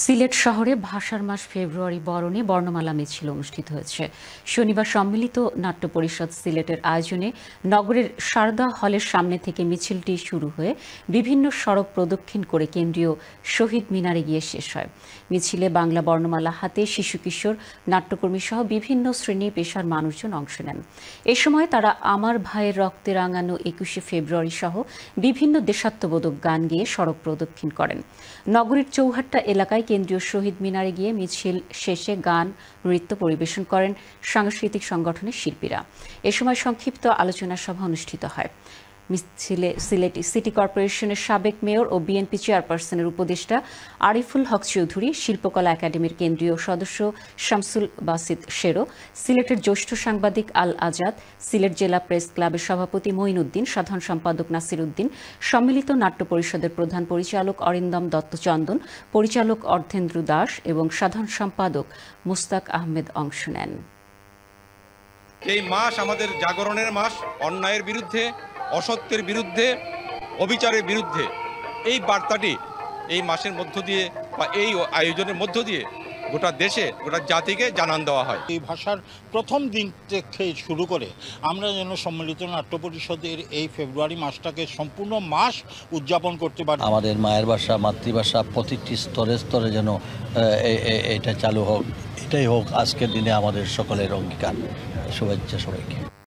সিলেট শহরে ভাষার মাস ফেব্রুয়ারি বরণে বর্ণমালা মিছিল অনুষ্ঠিত হয়েছে। শনিবার সম্মিলিত নাট্য পরিষদ সিলেটের আয়োজনে নগরের সারদা হলের সামনে থেকে মিছিলটি শুরু হয়ে বিভিন্ন সড়ক প্রদক্ষিণ করে কেন্দ্রীয় শহীদ মিনারে গিয়ে শেষ হয়। মিছিলে বাংলা বর্ণমালা হাতে শিশু কিশোর, নাট্যকর্মী সহ বিভিন্ন শ্রেণী পেশার মানুষজন অংশ নেন। এ সময় তারা আমার ভাইয়ের রক্তে রাঙানো ২১শে ফেব্রুয়ারি সহ বিভিন্ন দেশাত্মবোধক গান গেয়ে সড়ক প্রদক্ষিণ করেন। নগরীর চৌহাট্টা এলাকায় কেন্দ্রীয় শহীদ মিনারে গিয়ে মিছিল শেষে গান, নৃত্য পরিবেশন করেন সাংস্কৃতিক সংগঠনের শিল্পীরা। এ সময় সংক্ষিপ্ত আলোচনা সভা অনুষ্ঠিত হয়। মিছিলে সিলেট সিটি কর্পোরেশনের সাবেক মেয়র ও বিএনপি চেয়ারপারসনের উপদেষ্টা আরিফুল হক চৌধুরী, শিল্পকলা একাডেমির কেন্দ্রীয় সদস্য শামসুল বাসিত শেরো, সিলেটের জ্যেষ্ঠ সাংবাদিক আল আজাদ, সিলেট জেলা প্রেস ক্লাবের সভাপতি মঈনউদ্দিন, সাধারণ সম্পাদক নাসির উদ্দিন, সম্মিলিত নাট্য পরিষদের প্রধান পরিচালক অরিন্দম দত্ত চন্দন, পরিচালক অর্ধেন্দ্র দাস এবং সাধারণ সম্পাদক মুস্তাক আহমেদ অংশ নেন। এই মাস আমাদের জাগরণের মাস, অন্যায়ের বিরুদ্ধে, অসত্যের বিরুদ্ধে, অবিচারের বিরুদ্ধে। এই বার্তাটি এই মাসের মধ্য দিয়ে বা এই আয়োজনের মধ্য দিয়ে গোটা দেশে, গোটা জাতিকে জানান দেওয়া হয়। এই ভাষার প্রথম দিন থেকে শুরু করে আমরা যেন সম্মিলিত নাট্য পরিষদের এই ফেব্রুয়ারি মাসটাকে সম্পূর্ণ মাস উদযাপন করতে পারি। আমাদের মায়ের ভাষা, মাতৃভাষা প্রতিটি স্তরে স্তরে যেন এটা চালু হোক, এটাই হোক আজকের দিনে আমাদের সকলের অঙ্গীকার। শুভেচ্ছা সবাইকে।